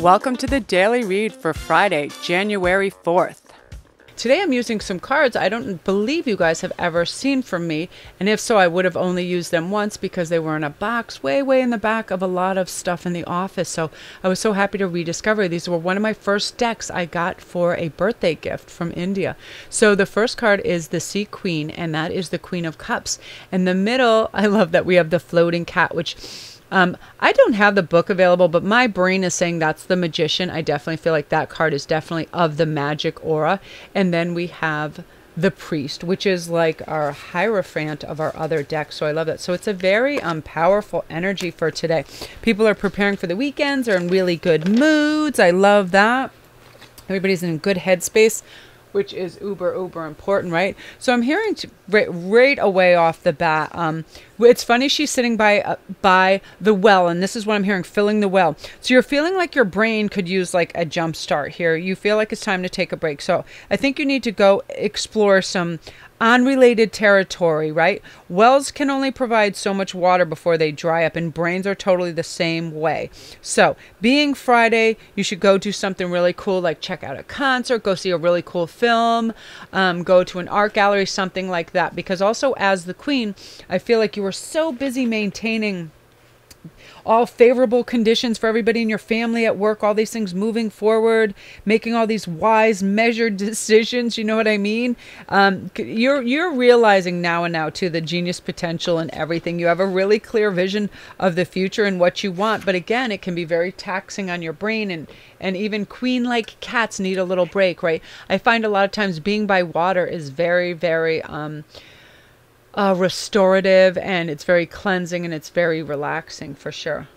Welcome to the Daily Read for Friday, January 4th. Today I'm using some cards I don't believe you guys have ever seen from me, and if so, I would have only used them once because they were in a box way in the back of a lot of stuff in the office. So I was so happy to rediscover. These were one of my first decks I got for a birthday gift from India. So the first card is the Sea Queen, and that is the Queen of Cups. In the middle, I love that we have the floating cat, which I don't have the book available, but my brain is saying that's the Magician. I definitely feel like that card is definitely of the magic aura. And then we have the Priest, which is like our Hierophant of our other deck. So I love that. So it's a very powerful energy for today. People are preparing for the weekends, are in really good moods. I love that. Everybody's in good headspace, which is uber important, right? So I'm hearing right away off the bat. It's funny she's sitting by the well, and this is what I'm hearing: filling the well. So you're feeling like your brain could use like a jump start here. You feel like it's time to take a break. So I think you need to go explore some unrelated territory, right? Wells can only provide so much water before they dry up, and brains are totally the same way. So being Friday, you should go do something really cool, like check out a concert, go see a really cool film, go to an art gallery, something like that. Because also as the Queen, I feel like you were so busy maintaining all favorable conditions for everybody in your family, at work, all these things moving forward, making all these wise, measured decisions. You know what I mean? You're realizing now too the genius potential and everything. You have a really clear vision of the future and what you want. But again, it can be very taxing on your brain, and even queen-like cats need a little break, right? I find a lot of times being by water is very restorative, and it's very cleansing, and it's very relaxing for sure.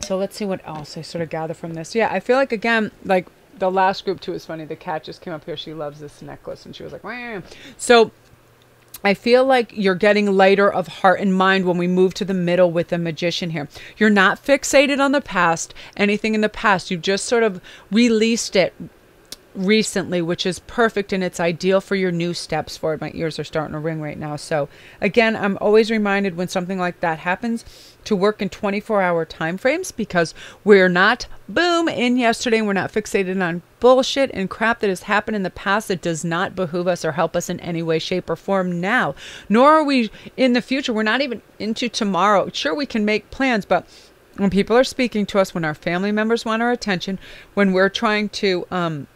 So let's see what else I sort of gather from this. Yeah, I feel like, again, like the last group too is funny. The cat just came up here. She loves this necklace, and she was like, wah. So I feel like you're getting lighter of heart and mind when we move to the middle with the Magician here. You're not fixated on the past, anything in the past. You've just sort of released it recently, which is perfect, and it's ideal for your new steps forward. My ears are starting to ring right now. So again, I'm always reminded when something like that happens to work in 24-hour time frames, because we're not boom in yesterday, and we're not fixated on bullshit and crap that has happened in the past that does not behoove us or help us in any way, shape, or form now. Nor are we in the future. We're not even into tomorrow. Sure, we can make plans, but when people are speaking to us, when our family members want our attention, when we're trying to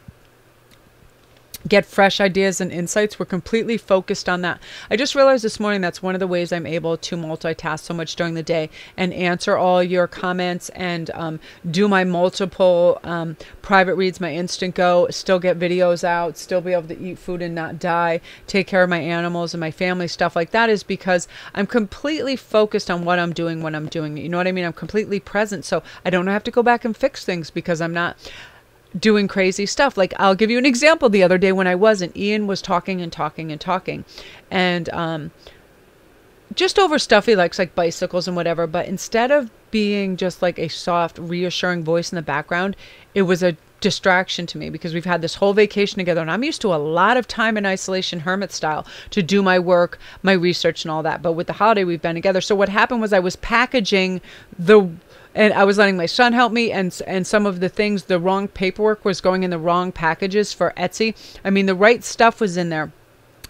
get fresh ideas and insights, we're completely focused on that. I just realized this morning that's one of the ways I'm able to multitask so much during the day and answer all your comments and do my multiple private reads, my Instantgo, still get videos out, still be able to eat food and not die, take care of my animals and my family, stuff like that, is because I'm completely focused on what I'm doing when I'm doing it. You know what I mean? I'm completely present. So I don't have to go back and fix things because I'm not doing crazy stuff. Like, I'll give you an example. The other day when I wasn't, Ian was talking and just over stuff he likes, like bicycles and whatever. But instead of being just like a soft, reassuring voice in the background, it was a distraction to me, because we've had this whole vacation together, and I'm used to a lot of time in isolation, hermit style, to do my work, my research and all that. But with the holiday, we've been together. So what happened was I was packaging and I was letting my son help me, and some of the things, the wrong paperwork was going in the wrong packages for Etsy. I mean, the right stuff was in there,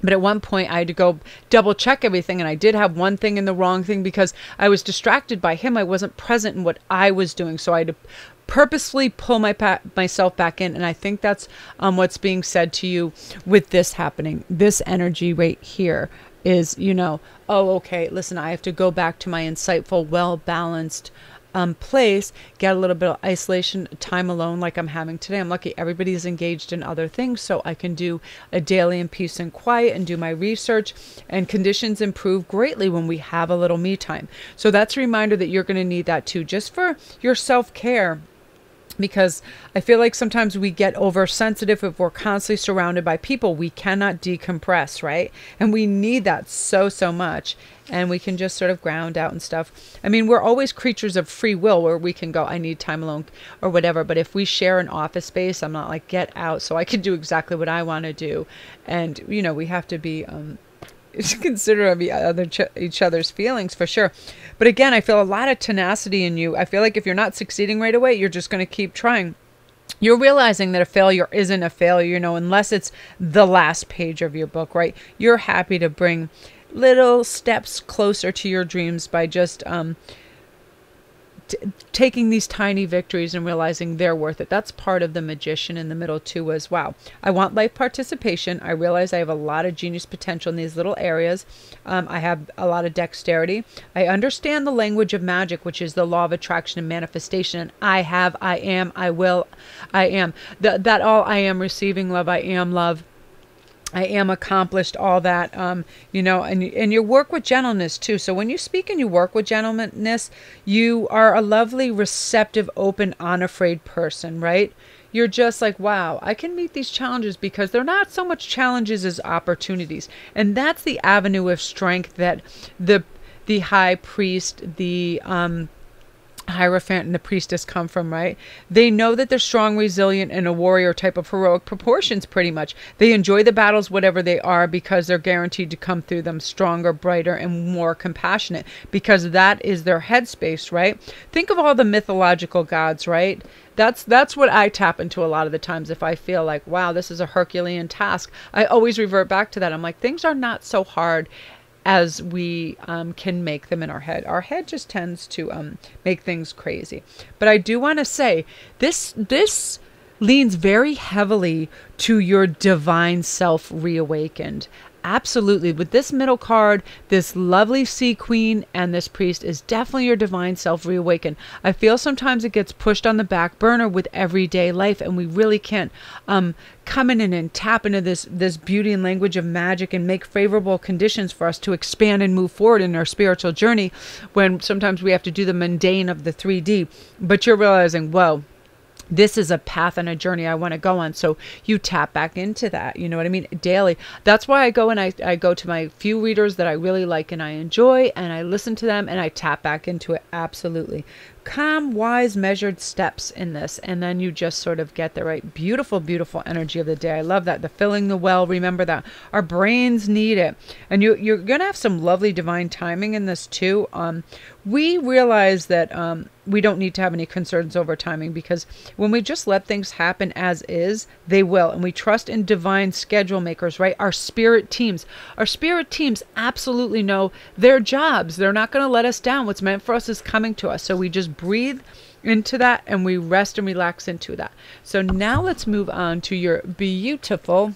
but at one point I had to go double check everything, and I did have one thing in the wrong thing because I was distracted by him. I wasn't present in what I was doing, so I had to purposefully pull myself back in. And I think that's what's being said to you with this happening. This energy right here is, oh, okay, listen, I have to go back to my insightful, well-balanced place, get a little bit of isolation time alone like I'm having today. I'm lucky everybody's engaged in other things, so I can do a daily in peace and quiet and do my research, and conditions improve greatly when we have a little me time. So that's a reminder that you're going to need that too, just for your self-care. because I feel like sometimes we get oversensitive if we're constantly surrounded by people. We cannot decompress, right? And we need that so, so much. And we can just sort of ground out and stuff. I mean, we're always creatures of free will where we can go, I need time alone or whatever. But if we share an office space, I'm not like, get out so I can do exactly what I want to do. And, you know, we have to be consider each other's feelings for sure. But again, I feel a lot of tenacity in you. I feel like if you're not succeeding right away, you're just going to keep trying. You're realizing that a failure isn't a failure, you know, unless it's the last page of your book, right? You're happy to bring little steps closer to your dreams by just taking these tiny victories and realizing they're worth it. That's part of the magician in the middle too, as wow. I want life participation. I realize I have a lot of genius potential in these little areas. I have a lot of dexterity. I understand the language of magic, which is the law of attraction and manifestation. I have, I am, I will, I am. That all I am receiving love, I am love. I am accomplished, all that, you know, and you work with gentleness too. So when you speak and you work with gentleness, you are a lovely, receptive, open, unafraid person, right? You're just like, wow, I can meet these challenges because they're not so much challenges as opportunities. And that's the avenue of strength that the high priest, the Hierophant and the priestess come from, right? They know that they're strong, resilient, and a warrior type of heroic proportions, pretty much. They enjoy the battles, whatever they are, because they're guaranteed to come through them stronger, brighter, and more compassionate, because that is their headspace, right? Think of all the mythological gods, right? That's what I tap into a lot of the times. If I feel like, wow, this is a Herculean task, I always revert back to that. I'm like, things are not so hard as we can make them in our head. Our head just tends to make things crazy. But I do want to say, this leans very heavily to your divine self reawakened. Absolutely. With this middle card, this lovely sea queen and this priest is definitely your divine self reawakened. I feel sometimes it gets pushed on the back burner with everyday life, and we really can't come in and tap into this beauty and language of magic and make favorable conditions for us to expand and move forward in our spiritual journey, when sometimes we have to do the mundane of the 3D. But you're realizing, whoa, this is a path and a journey I want to go on. So you tap back into that, you know what I mean, daily. That's why I go and I go to my few readers that I really like and I enjoy, and I listen to them and I tap back into it. Absolutely. Calm, wise, measured steps in this. And then you just sort of get the right beautiful, beautiful energy of the day. I love that. The filling the well. Remember that. Our brains need it. And you're going to have some lovely divine timing in this too. We realize that we don't need to have any concerns over timing, because when we just let things happen as is, they will. And we trust in divine schedule makers, right? Our spirit teams absolutely know their jobs. They're not going to let us down. What's meant for us is coming to us. So we just breathe into that and we rest and relax into that. So now let's move on to your beautiful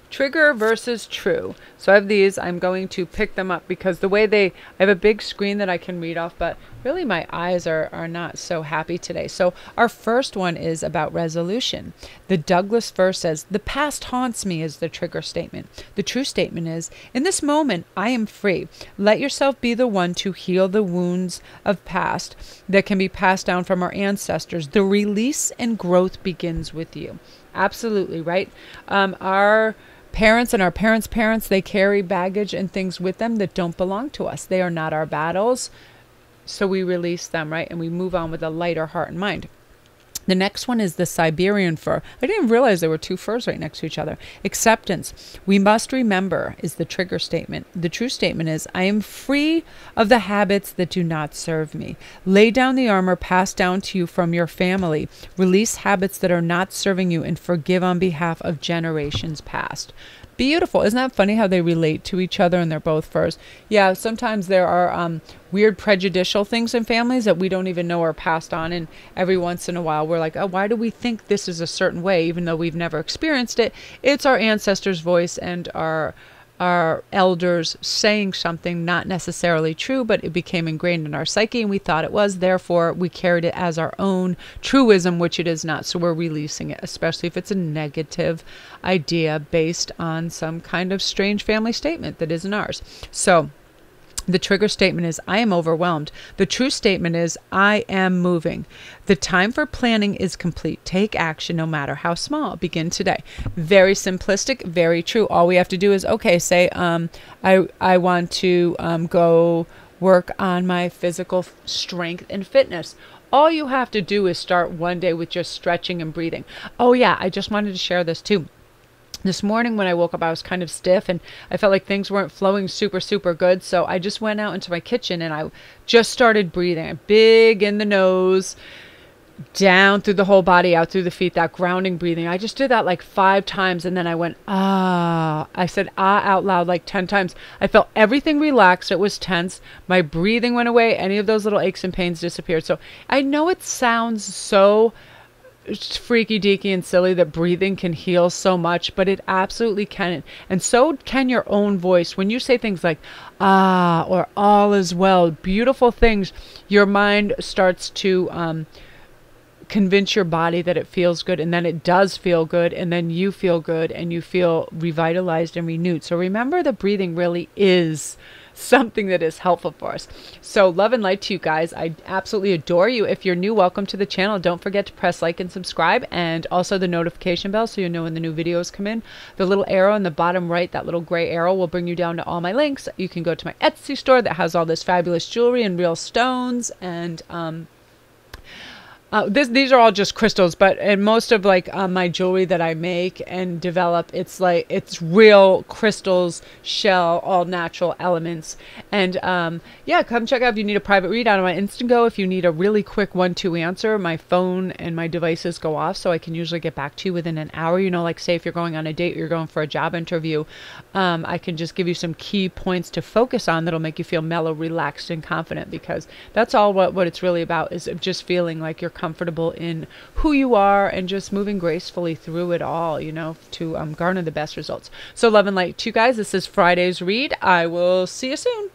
trigger versus true. So I have these. I'm going to pick them up because the way I have a big screen that I can read off, but really my eyes are not so happy today. So our first one is about resolution. The Douglas verse says, "The past haunts me," is the trigger statement. The true statement is, "In this moment, I am free." Let yourself be the one to heal the wounds of past that can be passed down from our ancestors. The release and growth begins with you. Absolutely, right? Our parents and our parents' parents, they carry baggage and things with them that don't belong to us. They are not our battles. So we release them, right? And we move on with a lighter heart and mind. The next one is the Siberian fir. I didn't realize there were two firs right next to each other. Acceptance. We must remember is the trigger statement. The true statement is, I am free of the habits that do not serve me. Lay down the armor passed down to you from your family. Release habits that are not serving you and forgive on behalf of generations past. Beautiful. Isn't that funny how they relate to each other and they're both firs? Yeah, sometimes there are weird prejudicial things in families that we don't even know are passed on. And every once in a while we're like, oh, why do we think this is a certain way, even though we've never experienced it? It's our ancestors' voice and our elders saying something not necessarily true, but it became ingrained in our psyche and we thought it was. Therefore, we carried it as our own truism, which it is not. So we're releasing it, especially if it's a negative idea based on some kind of strange family statement that isn't ours. So The trigger statement is, I am overwhelmed. The true statement is, I am moving. The time for planning is complete. Take action no matter how small. Begin today. Very simplistic, very true. All we have to do is, okay, say, I want to go work on my physical strength and fitness. All you have to do is start one day with just stretching and breathing. Oh yeah, I just wanted to share this too. This morning when I woke up, I was kind of stiff and I felt like things weren't flowing super, super good. So I just went out into my kitchen and I just started breathing. Big in the nose, down through the whole body, out through the feet, that grounding breathing. I just did that like 5 times and then I went, ah. I said ah out loud like 10 times. I felt everything relaxed. It was tense. My breathing went away. Any of those little aches and pains disappeared. So I know it sounds so freaky deaky and silly that breathing can heal so much, but it absolutely can. And so can your own voice. When you say things like ah or all is well, beautiful things, your mind starts to convince your body that it feels good, and then it does feel good, and then you feel good and you feel revitalized and renewed. So remember that breathing really is something that is helpful for us. So love and light to you guys. I absolutely adore you. If you're new, welcome to the channel. Don't forget to press like and subscribe, and also the notification bell so you know when the new videos come in. The little arrow in the bottom right, that little gray arrow, will bring you down to all my links. You can go to my Etsy store that has all this fabulous jewelry and real stones, and these are all just crystals, but and most of like my jewelry that I make and develop, it's real crystals, shell, all natural elements. And yeah, come check out if you need a private read out on my Instantgo. If you need a really quick 1-2 answer, my phone and my devices go off, so I can usually get back to you within an hour. You know, like say if you're going on a date or you're going for a job interview, I can just give you some key points to focus on that'll make you feel mellow, relaxed, and confident, because that's all what it's really about, is just feeling like you're comfortable in who you are and just moving gracefully through it all, you know, to garner the best results. So love and light to you guys. This is Friday's read. I will see you soon.